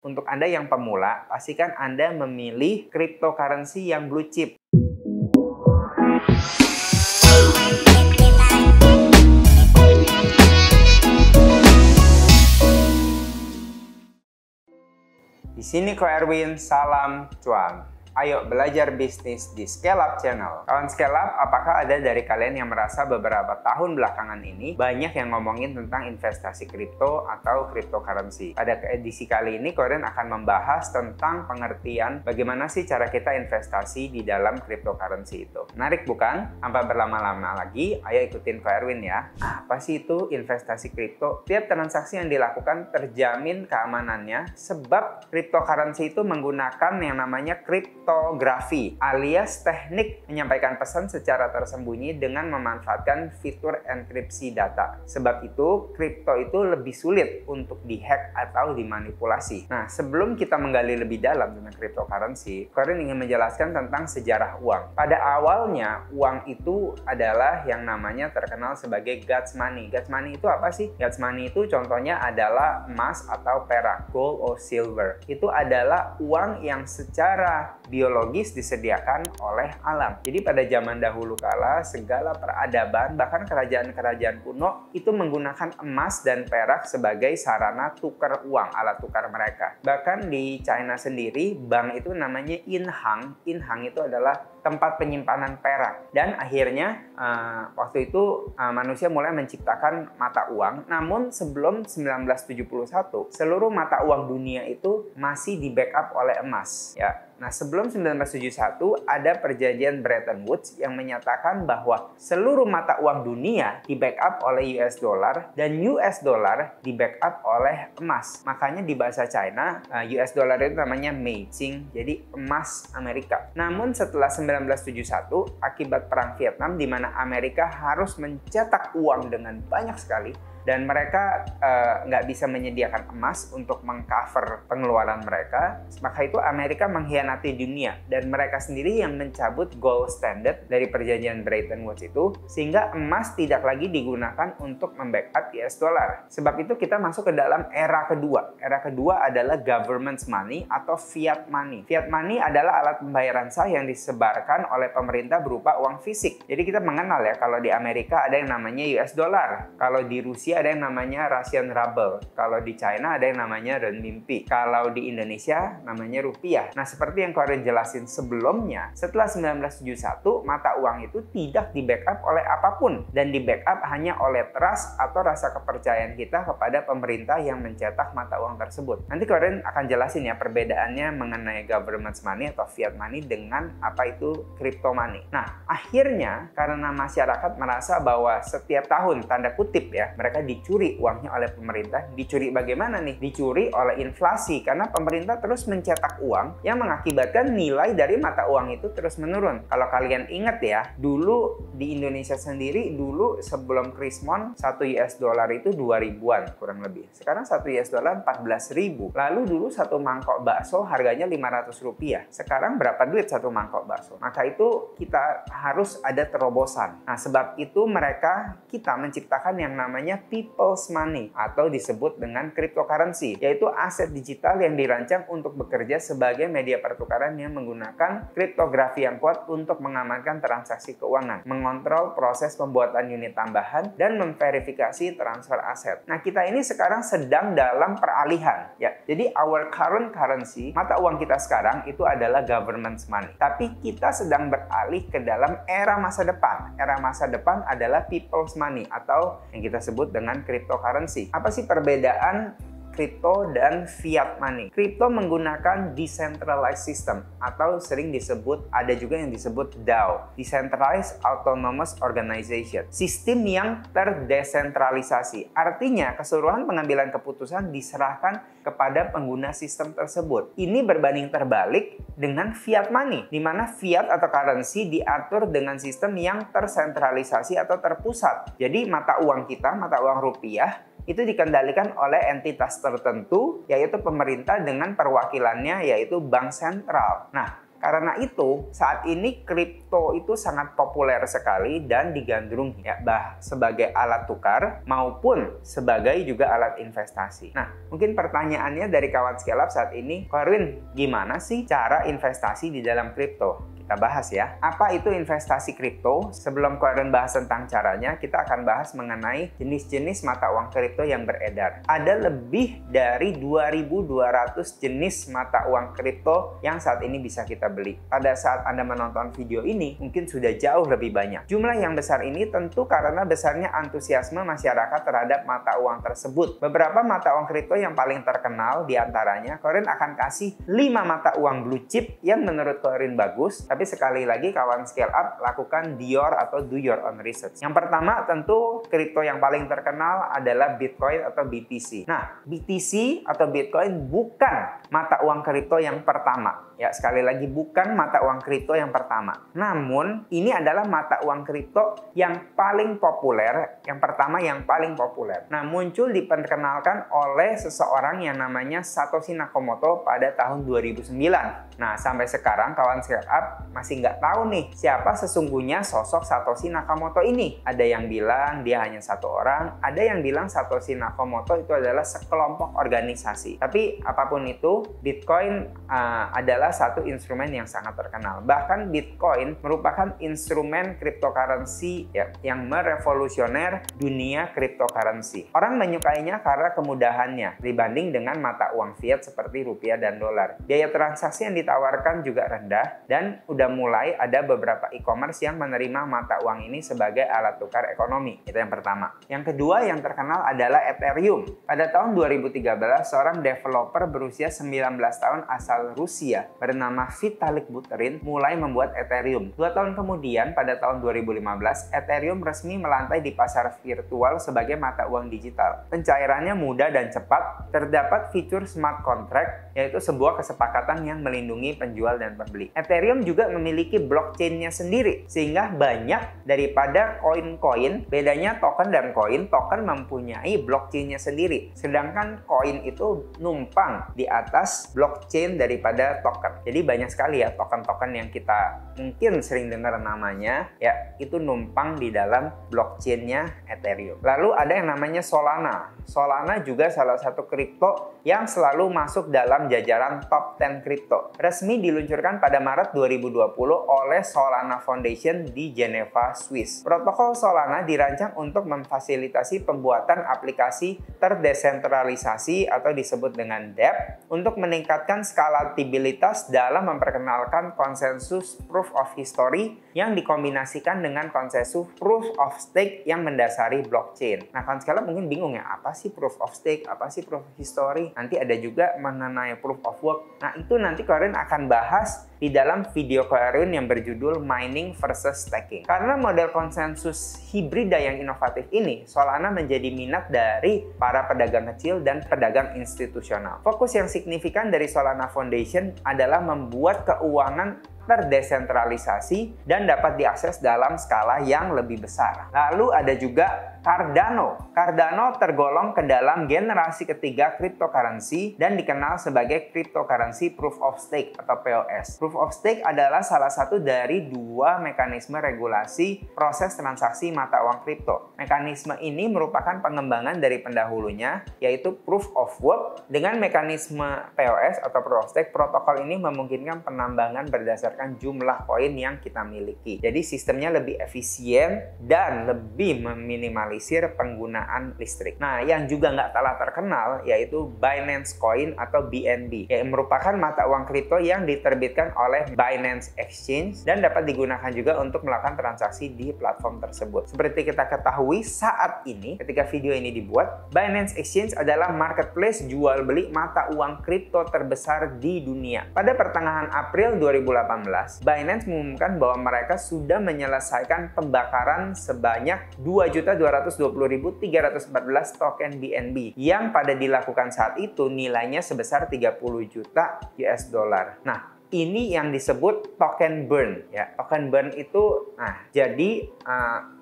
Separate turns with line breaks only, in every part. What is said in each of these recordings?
Untuk Anda yang pemula, pastikan Anda memilih cryptocurrency yang blue chip. Di sini Ko Erwin, salam cuan. Ayo belajar bisnis di Scale Up Channel. Kawan Scale Up, apakah ada dari kalian yang merasa beberapa tahun belakangan ini banyak yang ngomongin tentang investasi kripto atau cryptocurrency? Pada edisi kali ini, Ko Erwin akan membahas tentang pengertian bagaimana sih cara kita investasi di dalam cryptocurrency itu. Menarik bukan? Tanpa berlama-lama lagi, ayo ikutin Ko Erwin ya. Apa sih itu investasi kripto? Tiap transaksi yang dilakukan terjamin keamanannya sebab cryptocurrency itu menggunakan yang namanya kriptografi alias teknik menyampaikan pesan secara tersembunyi dengan memanfaatkan fitur enkripsi data. Sebab itu, kripto itu lebih sulit untuk dihack atau dimanipulasi. Nah, sebelum kita menggali lebih dalam tentang cryptocurrency, Korin ingin menjelaskan tentang sejarah uang. Pada awalnya, uang itu adalah yang namanya terkenal sebagai God's money. God's money itu apa sih? God's money itu contohnya adalah emas atau perak, gold or silver. Itu adalah uang yang secara biologis disediakan oleh alam. Jadi pada zaman dahulu kala segala peradaban bahkan kerajaan-kerajaan kuno itu menggunakan emas dan perak sebagai sarana tukar uang, alat tukar mereka. Bahkan di China sendiri bank itu namanya inhang. Inhang itu adalah tempat penyimpanan perak. Dan akhirnya waktu itu manusia mulai menciptakan mata uang. Namun sebelum 1971 seluruh mata uang dunia itu masih di backup oleh emas ya. Nah, sebelum 1971 ada perjanjian Bretton Woods yang menyatakan bahwa seluruh mata uang dunia di backup oleh US dollar dan US dollar di backup oleh emas. Makanya di bahasa China US dollar itu namanya Meijing, jadi emas Amerika. Namun setelah 1971 akibat perang Vietnam di mana Amerika harus mencetak uang dengan banyak sekali dan mereka nggak bisa menyediakan emas untuk mengcover pengeluaran mereka, maka itu Amerika mengkhianati dunia dan mereka sendiri yang mencabut gold standard dari perjanjian Bretton Woods itu sehingga emas tidak lagi digunakan untuk membackup US dollar. Sebab itu kita masuk ke dalam era kedua. Era kedua adalah government money atau fiat money. Fiat money adalah alat pembayaran sah yang disebarkan oleh pemerintah berupa uang fisik. Jadi kita mengenal ya, kalau di Amerika ada yang namanya US dollar, kalau di Rusia ada yang namanya Russian ruble, kalau di China ada yang namanya renminbi, kalau di Indonesia namanya rupiah. Nah, seperti yang Korin jelasin sebelumnya, setelah 1971 mata uang itu tidak di backup oleh apapun dan di backup hanya oleh trust atau rasa kepercayaan kita kepada pemerintah yang mencetak mata uang tersebut. Nanti Korin akan jelasin ya perbedaannya mengenai government money atau fiat money dengan apa itu crypto money. Nah, akhirnya karena masyarakat merasa bahwa setiap tahun tanda kutip ya mereka dicuri uangnya oleh pemerintah. Dicuri bagaimana nih? Dicuri oleh inflasi karena pemerintah terus mencetak uang yang mengakibatkan nilai dari mata uang itu terus menurun. Kalau kalian ingat ya, dulu di Indonesia sendiri dulu sebelum Krismon 1 US dollar itu 2000-an kurang lebih. Sekarang 1 US dollar 14.000. Lalu dulu satu mangkok bakso harganya 500 rupiah. Sekarang berapa duit satu mangkok bakso? Maka itu kita harus ada terobosan. Nah, sebab itu kita menciptakan yang namanya people's money atau disebut dengan cryptocurrency, yaitu aset digital yang dirancang untuk bekerja sebagai media pertukaran yang menggunakan kriptografi yang kuat untuk mengamankan transaksi keuangan, mengontrol proses pembuatan unit tambahan, dan memverifikasi transfer aset. Nah, kita ini sekarang sedang dalam peralihan ya. Jadi our current currency, mata uang kita sekarang itu adalah government money. Tapi kita sedang beralih ke dalam era masa depan. Era masa depan adalah people's money atau yang kita sebut dengan cryptocurrency. Apa sih perbedaan kripto dan fiat money? Kripto menggunakan decentralized system atau sering disebut, ada juga yang disebut DAO, Decentralized Autonomous Organization. Sistem yang terdesentralisasi. Artinya keseluruhan pengambilan keputusan diserahkan kepada pengguna sistem tersebut. Ini berbanding terbalik dengan fiat money, di mana fiat atau currency diatur dengan sistem yang tersentralisasi atau terpusat. Jadi mata uang kita, mata uang rupiah, itu dikendalikan oleh entitas tertentu, yaitu pemerintah dengan perwakilannya yaitu bank sentral. Nah, Karena itu, saat ini kripto itu sangat populer sekali dan digandrungi ya, sebagai alat tukar maupun sebagai juga alat investasi. Nah, mungkin pertanyaannya dari kawan Scale Up saat ini, Ko Erwin, gimana sih cara investasi di dalam kripto? Kita bahas ya. Apa itu investasi kripto? Sebelum Ko Erwin bahas tentang caranya, kita akan bahas mengenai jenis-jenis mata uang kripto yang beredar. Ada lebih dari 2.200 jenis mata uang kripto yang saat ini bisa kita beli. Pada saat Anda menonton video ini, mungkin sudah jauh lebih banyak. Jumlah yang besar ini tentu karena besarnya antusiasme masyarakat terhadap mata uang tersebut. Beberapa mata uang kripto yang paling terkenal diantaranya, Ko Erwin akan kasih 5 mata uang blue chip yang menurut Ko Erwin bagus. Tapi sekali lagi kawan Scale Up lakukan do your own research. Yang pertama tentu kripto yang paling terkenal adalah Bitcoin atau BTC. Nah, BTC atau Bitcoin bukan mata uang kripto yang pertama. Ya, sekali lagi bukan mata uang kripto yang pertama. Namun, ini adalah mata uang kripto yang paling populer, yang pertama yang paling populer. Nah, muncul diperkenalkan oleh seseorang yang namanya Satoshi Nakamoto pada tahun 2009. Nah, sampai sekarang kawan Scale Up masih nggak tahu nih siapa sesungguhnya sosok Satoshi Nakamoto ini. Ada yang bilang dia hanya satu orang, ada yang bilang Satoshi Nakamoto itu adalah sekelompok organisasi. Tapi apapun itu, Bitcoin adalah satu instrumen yang sangat terkenal. Bahkan Bitcoin merupakan instrumen cryptocurrency ya, yang merevolusioner dunia cryptocurrency. Orang menyukainya karena kemudahannya dibanding dengan mata uang fiat seperti rupiah dan dolar. Biaya transaksi yang ditawarkan juga rendah dan udah mulai ada beberapa e-commerce yang menerima mata uang ini sebagai alat tukar ekonomi. Itu yang pertama. Yang kedua yang terkenal adalah Ethereum. Pada tahun 2013, seorang developer berusia 19 tahun asal Rusia bernama Vitalik Buterin mulai membuat Ethereum. 2 tahun kemudian, pada tahun 2015, Ethereum resmi melantai di pasar virtual sebagai mata uang digital. Pencairannya mudah dan cepat, terdapat fitur smart contract, yaitu sebuah kesepakatan yang melindungi penjual dan pembeli. Ethereum juga memiliki blockchain-nya sendiri, sehingga banyak daripada koin-koin, bedanya token dan koin, token mempunyai blockchain-nya sendiri, sedangkan koin itu numpang di atas blockchain daripada token. Jadi banyak sekali ya token-token yang kita mungkin sering dengar namanya, ya itu numpang di dalam blockchain-nya Ethereum. Lalu ada yang namanya Solana. Solana juga salah satu kripto yang selalu masuk dalam jajaran top 10 kripto. Resmi diluncurkan pada Maret 2020 oleh Solana Foundation di Geneva, Swiss. Protokol Solana dirancang untuk memfasilitasi pembuatan aplikasi terdesentralisasi atau disebut dengan dApp untuk meningkatkan skalabilitas dalam memperkenalkan konsensus proof of history yang dikombinasikan dengan konsensus proof of stake yang mendasari blockchain. Nah, kawan sekalian mungkin bingung ya, apa sih proof of stake, apa sih proof of history? Nanti ada juga mengenai proof of work. Nah, itu nanti Ko Erwin akan bahas di dalam video Ko Erwin yang berjudul Mining versus Staking. Karena model konsensus hibrida yang inovatif ini, Solana menjadi minat dari para pedagang kecil dan pedagang institusional. Fokus yang signifikan dari Solana Foundation adalah membuat keuangan terdesentralisasi dan dapat diakses dalam skala yang lebih besar. Lalu ada juga Cardano. Cardano tergolong ke dalam generasi ketiga cryptocurrency dan dikenal sebagai cryptocurrency proof of stake atau POS. Proof of stake adalah salah satu dari 2 mekanisme regulasi proses transaksi mata uang kripto. Mekanisme ini merupakan pengembangan dari pendahulunya, yaitu proof of work. Dengan mekanisme POS atau proof of stake, protokol ini memungkinkan penambangan berdasarkan jumlah koin yang kita miliki. Jadi sistemnya lebih efisien dan lebih meminimalisir penggunaan listrik. Nah, yang juga nggak kalah terkenal yaitu Binance Coin atau BNB, yang merupakan mata uang kripto yang diterbitkan oleh Binance Exchange dan dapat digunakan juga untuk melakukan transaksi di platform tersebut. Seperti kita ketahui saat ini, ketika video ini dibuat, Binance Exchange adalah marketplace jual beli mata uang kripto terbesar di dunia. Pada pertengahan April 2018, Binance mengumumkan bahwa mereka sudah menyelesaikan pembakaran sebanyak 2.220.314 token BNB yang pada dilakukan saat itu nilainya sebesar 30 juta US dollar. Nah, ini yang disebut token burn ya. Token burn itu jadi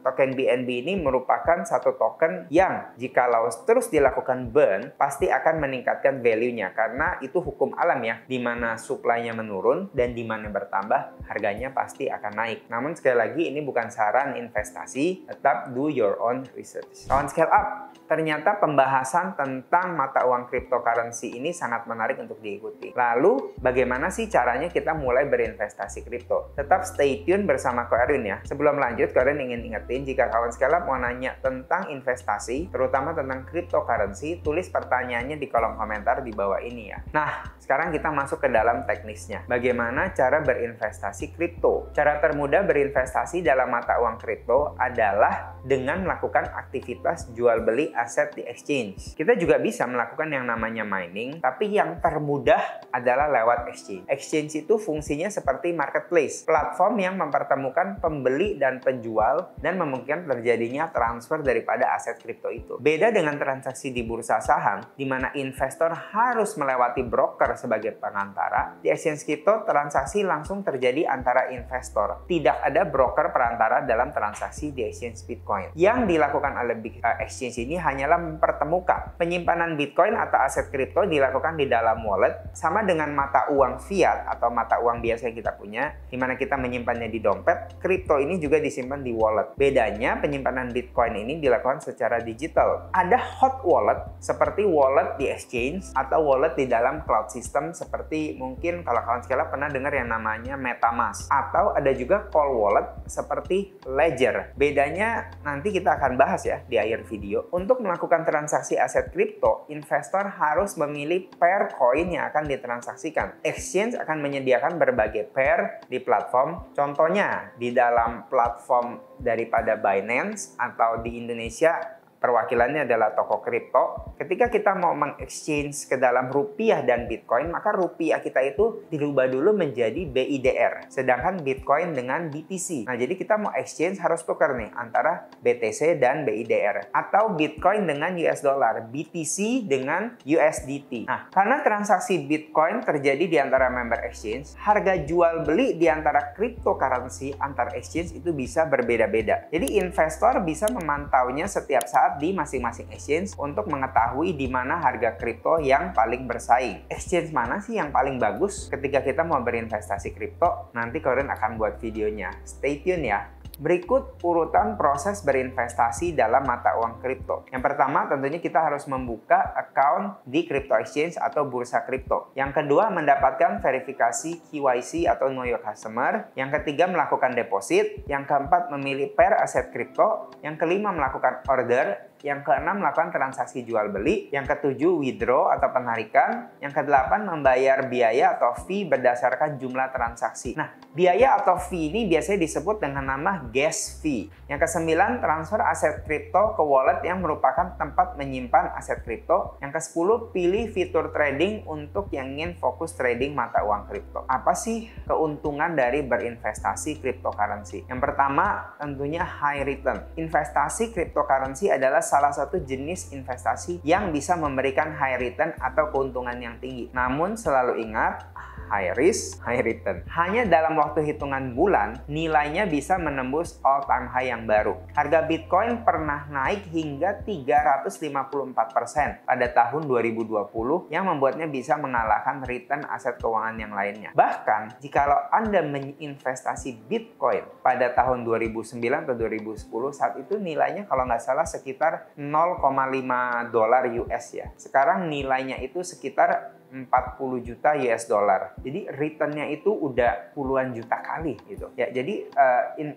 token BNB ini merupakan satu token yang jikalau terus dilakukan burn, pasti akan meningkatkan value-nya. Karena itu hukum alam ya, di mana supply-nya menurun dan di mana bertambah, harganya pasti akan naik. Namun sekali lagi ini bukan saran investasi, tetap do your own research. Kawan scale up, ternyata pembahasan tentang mata uang cryptocurrency ini sangat menarik untuk diikuti. Lalu, bagaimana sih caranya kita mulai berinvestasi kripto? Tetap stay tune bersama Ko Erwin ya. Sebelum lanjut, Ko Erwin ingin ingetin jika kawan scale up mau nanya tentang investasi, terutama tentang cryptocurrency, tulis pertanyaannya di kolom komentar di bawah ini ya. Nah, sekarang kita masuk ke dalam teknisnya. Bagaimana cara berinvestasi kripto? Cara termudah berinvestasi dalam mata uang kripto adalah dengan melakukan aktivitas jual beli aset di exchange. Kita juga bisa melakukan yang namanya mining, tapi yang termudah adalah lewat exchange. Exchange itu fungsinya seperti marketplace, platform yang mempertemukan pembeli dan penjual dan memungkinkan terjadinya transfer daripada aset kripto itu. Beda dengan transaksi di bursa saham, di mana investor harus melewati broker sebagai pengantara, di exchange kripto transaksi langsung terjadi antara investor. Tidak ada broker perantara dalam transaksi di exchange Bitcoin. Yang dilakukan oleh exchange ini hanyalah mempertemukan penyimpanan Bitcoin atau aset kripto dilakukan di dalam wallet, sama dengan mata uang fiat atau mata uang biasa yang kita punya, di mana kita menyimpannya di dompet. Kripto ini juga disimpan di wallet. Bedanya penyimpanan Bitcoin ini dilakukan secara digital. Ada hot wallet seperti wallet di exchange atau wallet di dalam cloud system, seperti mungkin kalau kawan sekalian pernah dengar yang namanya MetaMask, atau ada juga cold wallet seperti Ledger. Bedanya nanti kita akan bahas ya di akhir video. Untuk melakukan transaksi aset kripto, investor harus memilih pair koin yang akan ditransaksikan. Exchange akan menyediakan berbagai pair di platform. Contohnya di dalam platform daripada Binance atau di Indonesia perwakilannya adalah toko kripto. Ketika kita mau mengexchange ke dalam rupiah dan Bitcoin, maka rupiah kita itu dirubah dulu menjadi BIDR. Sedangkan Bitcoin dengan BTC. Nah, jadi kita mau exchange harus tukar nih antara BTC dan BIDR. Atau Bitcoin dengan US dollar, BTC dengan USDT. Nah, karena transaksi Bitcoin terjadi di antara member exchange, harga jual beli di antara cryptocurrency antar exchange itu bisa berbeda-beda. Jadi investor bisa memantaunya setiap saat di masing-masing exchange untuk mengetahui di mana harga kripto yang paling bersaing. Exchange mana sih yang paling bagus ketika kita mau berinvestasi kripto? Nanti Koren akan buat videonya. Stay tune ya. Berikut urutan proses berinvestasi dalam mata uang kripto. Yang pertama, tentunya kita harus membuka account di crypto exchange atau bursa kripto. Yang kedua, mendapatkan verifikasi KYC atau Know Your Customer. Yang ketiga, melakukan deposit. Yang keempat, memilih pair aset kripto. Yang kelima, melakukan order. Yang keenam, melakukan transaksi jual beli. Yang ketujuh, withdraw atau penarikan. Yang kedelapan, membayar biaya atau fee berdasarkan jumlah transaksi. Nah, biaya atau fee ini biasanya disebut dengan nama gas fee. Yang kesembilan, transfer aset kripto ke wallet yang merupakan tempat menyimpan aset kripto. Yang kesepuluh, pilih fitur trading untuk yang ingin fokus trading mata uang kripto. Apa sih keuntungan dari berinvestasi cryptocurrency? Yang pertama, tentunya high return. Investasi cryptocurrency adalah salah satu jenis investasi yang bisa memberikan high return atau keuntungan yang tinggi. Namun selalu ingat, high risk, high return. Hanya dalam waktu hitungan bulan, nilainya bisa menembus all time high yang baru. Harga Bitcoin pernah naik hingga 354% pada tahun 2020 yang membuatnya bisa mengalahkan return aset keuangan yang lainnya. Bahkan, jikalau Anda menginvestasi Bitcoin pada tahun 2009 atau 2010, saat itu nilainya kalau nggak salah sekitar 0,5 dolar US ya. Sekarang nilainya itu sekitar 40 juta US dollar. Jadi returnnya itu udah puluhan juta kali gitu. Ya, jadi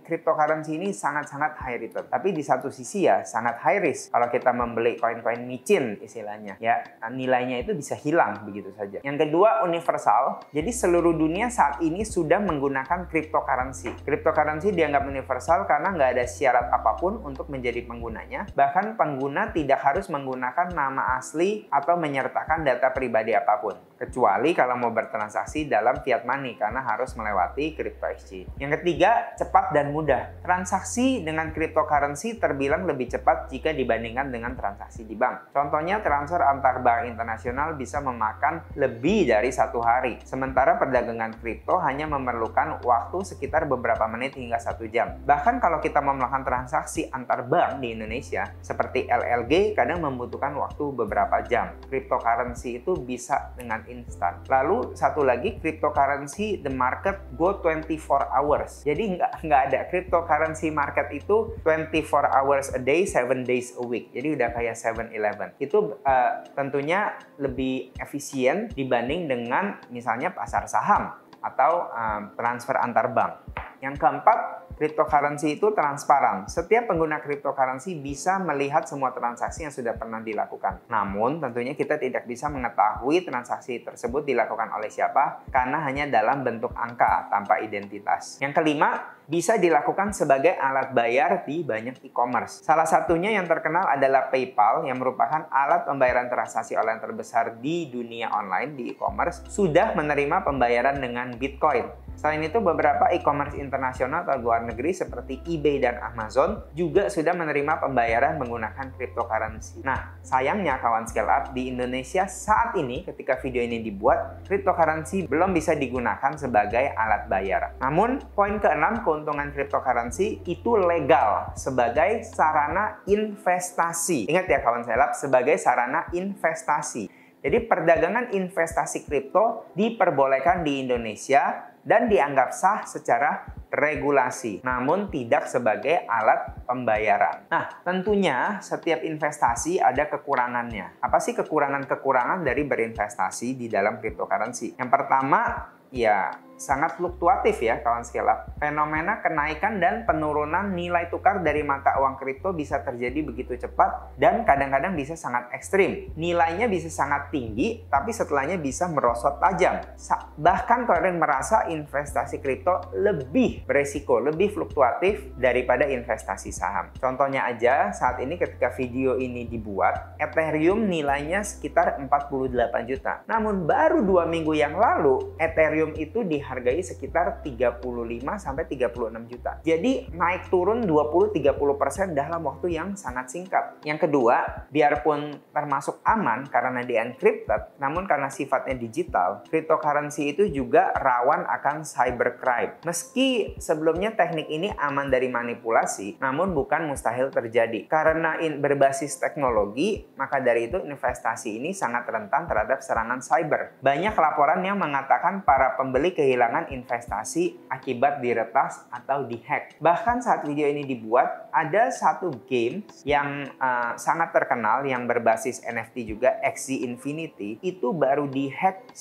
cryptocurrency ini sangat-sangat high return. Tapi di satu sisi ya sangat high risk. Kalau kita membeli koin-koin micin istilahnya, ya nilainya itu bisa hilang begitu saja. Yang kedua, universal. Jadi seluruh dunia saat ini sudah menggunakan cryptocurrency. Cryptocurrency dianggap universal karena nggak ada syarat apapun untuk menjadi penggunanya. Bahkan pengguna tidak harus menggunakan nama asli atau menyertakan data pribadi apapun. kecuali kalau mau bertransaksi dalam fiat money karena harus melewati crypto exchange. Yang ketiga, cepat dan mudah. Transaksi dengan cryptocurrency terbilang lebih cepat jika dibandingkan dengan transaksi di bank. Contohnya, transfer antar bank internasional bisa memakan lebih dari 1 hari, sementara perdagangan kripto hanya memerlukan waktu sekitar beberapa menit hingga 1 jam. Bahkan kalau kita mau melakukan transaksi antar bank di Indonesia, seperti LLG kadang membutuhkan waktu beberapa jam. Cryptocurrency itu bisa dengan instan. Lalu satu lagi, cryptocurrency the market go 24 hours. Jadi nggak ada cryptocurrency market itu 24 hours a day, 7 days a week. Jadi udah kayak 7-Eleven. Itu tentunya lebih efisien dibanding dengan misalnya pasar saham atau transfer antar bank. Yang keempat, cryptocurrency itu transparan. Setiap pengguna cryptocurrency bisa melihat semua transaksi yang sudah pernah dilakukan. Namun, tentunya kita tidak bisa mengetahui transaksi tersebut dilakukan oleh siapa karena hanya dalam bentuk angka tanpa identitas. Yang kelima, bisa dilakukan sebagai alat bayar di banyak e-commerce. Salah satunya yang terkenal adalah PayPal yang merupakan alat pembayaran transaksi online terbesar di dunia online di e-commerce, sudah menerima pembayaran dengan Bitcoin. Selain itu, beberapa e-commerce internasional atau luar negeri seperti eBay dan Amazon juga sudah menerima pembayaran menggunakan cryptocurrency. Nah, sayangnya kawan scale up, di Indonesia saat ini ketika video ini dibuat, cryptocurrency belum bisa digunakan sebagai alat bayar. Namun, poin keenam, keuntungan cryptocurrency itu legal sebagai sarana investasi. Ingat ya kawan scale up, sebagai sarana investasi. Jadi perdagangan investasi kripto diperbolehkan di Indonesia dan dianggap sah secara regulasi, namun tidak sebagai alat pembayaran. Nah, tentunya setiap investasi ada kekurangannya. Apa sih kekurangan-kekurangan dari berinvestasi di dalam cryptocurrency? Yang pertama, ya sangat fluktuatif ya kawan scale up. Fenomena kenaikan dan penurunan nilai tukar dari mata uang kripto bisa terjadi begitu cepat dan kadang-kadang bisa sangat ekstrim. Nilainya bisa sangat tinggi, tapi setelahnya bisa merosot tajam. Bahkan kalian merasa investasi kripto lebih beresiko, lebih fluktuatif daripada investasi saham. Contohnya aja, saat ini ketika video ini dibuat, Ethereum nilainya sekitar 48 juta. Namun baru 2 minggu yang lalu, Ethereum itu dihargai sekitar 35-36 juta. Jadi naik turun 20-30% dalam waktu yang sangat singkat. Yang kedua, biarpun termasuk aman karena di-encrypted, namun karena sifatnya digital, cryptocurrency itu juga rawan akan cybercrime. Meski sebelumnya teknik ini aman dari manipulasi, namun bukan mustahil terjadi. Karena berbasis teknologi, maka dari itu investasi ini sangat rentan terhadap serangan cyber. Banyak laporan yang mengatakan para pembeli kehilangan investasi akibat diretas atau dihack. Bahkan saat video ini dibuat, ada satu game yang sangat terkenal yang berbasis NFT juga, Axie Infinity, itu baru dihack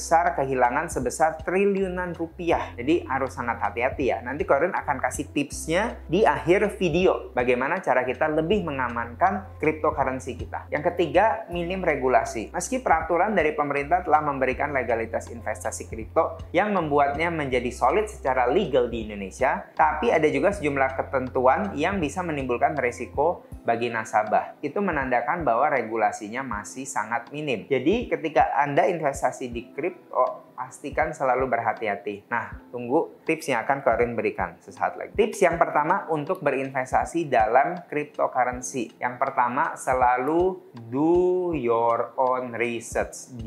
kehilangan sebesar triliunan rupiah. Jadi harus sangat hati-hati ya. Nanti kalian akan kasih tipsnya di akhir video. Bagaimana cara kita lebih mengamankan cryptocurrency kita. Yang ketiga, minim regulasi. Meski peraturan dari pemerintah telah memberikan legalitas investasi kripto yang membuatnya menjadi solid secara legal di Indonesia, tapi ada juga sejumlah ketentuan yang bisa menimbulkan risiko bagi nasabah. Itu menandakan bahwa regulasinya masih sangat minim. Jadi ketika Anda investasi di kripto, pastikan selalu berhati-hati. Nah, tunggu tips yang akan Corin berikan sesaat lagi. Tips yang pertama untuk berinvestasi dalam cryptocurrency. Yang pertama, selalu do your own research.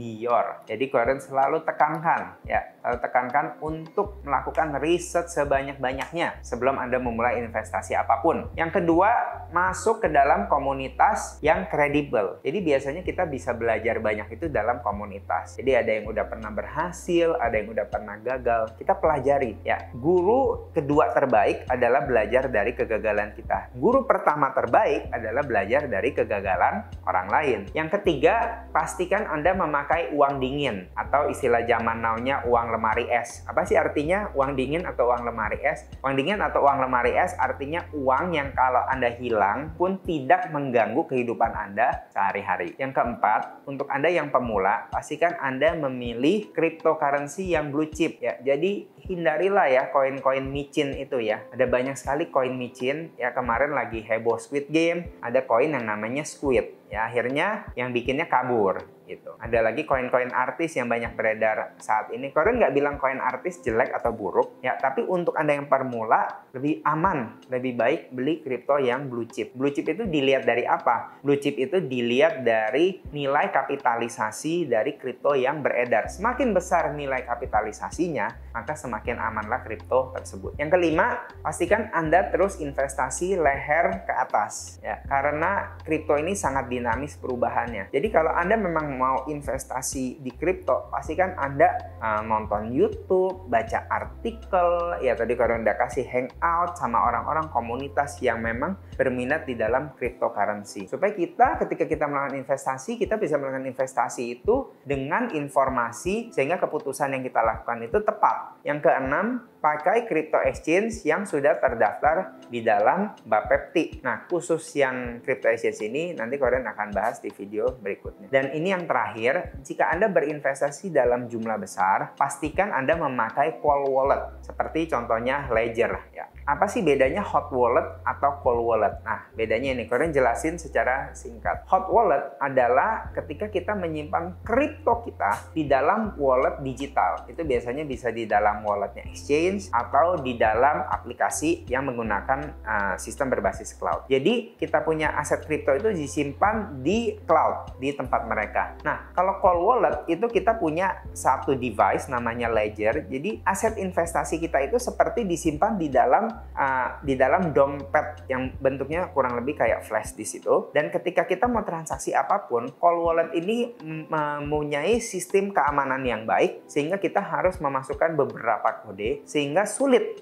Jadi Corin selalu tekankan untuk melakukan riset sebanyak-banyaknya sebelum Anda memulai investasi apapun. Yang kedua, masuk ke dalam komunitas yang kredibel. Jadi biasanya kita bisa belajar banyak itu dalam komunitas. Jadi ada yang udah pernah berhasil, ada yang udah pernah gagal. Kita pelajari ya. Guru kedua terbaik adalah belajar dari kegagalan kita. Guru pertama terbaik adalah belajar dari kegagalan orang lain. Yang ketiga, pastikan Anda memakai uang dingin atau istilah zaman now-nya uang lemari es. Apa sih artinya uang dingin atau uang lemari es? Uang dingin atau uang lemari es artinya uang yang kalau Anda hilang pun tidak mengganggu kehidupan Anda sehari-hari. Yang keempat, untuk Anda yang pemula, pastikan Anda memilih cryptocurrency yang blue chip ya. Jadi hindarilah ya koin-koin micin itu ya. Ada banyak sekali koin micin ya, kemarin lagi heboh Squid Game, ada koin yang namanya Squid. Ya, akhirnya yang bikinnya kabur gitu. Ada lagi koin-koin artis yang banyak beredar saat ini. Koren nggak bilang koin artis jelek atau buruk ya, tapi untuk Anda yang permula lebih aman, lebih baik beli kripto yang blue chip. Blue chip itu dilihat dari apa? Blue chip itu dilihat dari nilai kapitalisasi dari kripto yang beredar. Semakin besar nilai kapitalisasinya, maka semakin amanlah kripto tersebut. Yang kelima, pastikan Anda terus investasi leher ke atas ya, karena kripto ini sangat dinamis perubahannya. Jadi kalau Anda memang mau investasi di kripto, pastikan Anda nonton YouTube, baca artikel, ya tadi kalau Anda kasih hangout sama orang-orang komunitas yang memang berminat di dalam cryptocurrency. Supaya kita ketika kita melakukan investasi, kita bisa melakukan investasi itu dengan informasi sehingga keputusan yang kita lakukan itu tepat. Yang keenam, pakai crypto exchange yang sudah terdaftar di dalam Bapepti. Nah, khusus yang crypto exchange ini nanti kalian akan bahas di video berikutnya. Dan ini yang terakhir, jika Anda berinvestasi dalam jumlah besar, pastikan Anda memakai cold wallet. Seperti contohnya Ledger ya. Apa sih bedanya hot wallet atau cold wallet? Nah, bedanya ini kalian jelasin secara singkat. Hot wallet adalah ketika kita menyimpan kripto kita di dalam wallet digital. Itu biasanya bisa di dalam walletnya exchange atau di dalam aplikasi yang menggunakan sistem berbasis cloud. Jadi kita punya aset kripto itu disimpan di cloud, di tempat mereka. Nah, kalau cold wallet itu kita punya satu device namanya Ledger. Jadi aset investasi kita itu seperti disimpan di dalam dompet yang bentuknya kurang lebih kayak flash disk itu. Dan ketika kita mau transaksi apapun, cold wallet ini mempunyai sistem keamanan yang baik sehingga kita harus memasukkan beberapa kode sehingga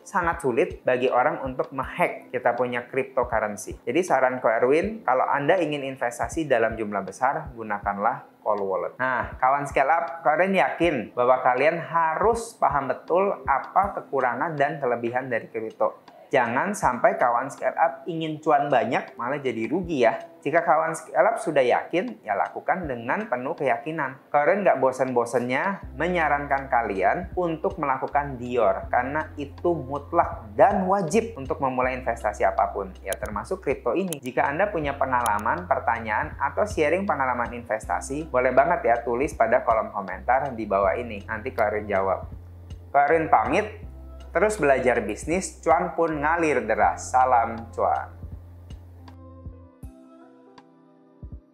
sangat sulit bagi orang untuk menghack kita punya cryptocurrency. Jadi saran Ko Erwin, kalau Anda ingin investasi dalam jumlah besar, gunakanlah cold wallet. Nah, kawan scale up, kalian yakin bahwa kalian harus paham betul apa kekurangan dan kelebihan dari kripto. Jangan sampai kawan scale up ingin cuan banyak malah jadi rugi ya. Jika kawan scale up sudah yakin, ya lakukan dengan penuh keyakinan. Kalian nggak bosan-bosannya menyarankan kalian untuk melakukan Dior karena itu mutlak dan wajib untuk memulai investasi apapun, ya termasuk kripto ini. Jika Anda punya pengalaman, pertanyaan, atau sharing pengalaman investasi, boleh banget ya tulis pada kolom komentar di bawah ini. Nanti kalian jawab. Kalian pamit. Terus belajar bisnis, cuan pun ngalir deras. Salam cuan.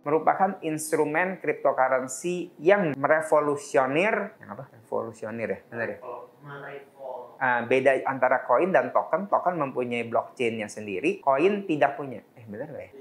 Merupakan instrumen cryptocurrency yang merevolusioner. Yang apa? Revolusioner ya? Benar ya? Beda antara koin dan token. Token mempunyai blockchain-nya sendiri. Koin tidak punya. Benar nggak ya?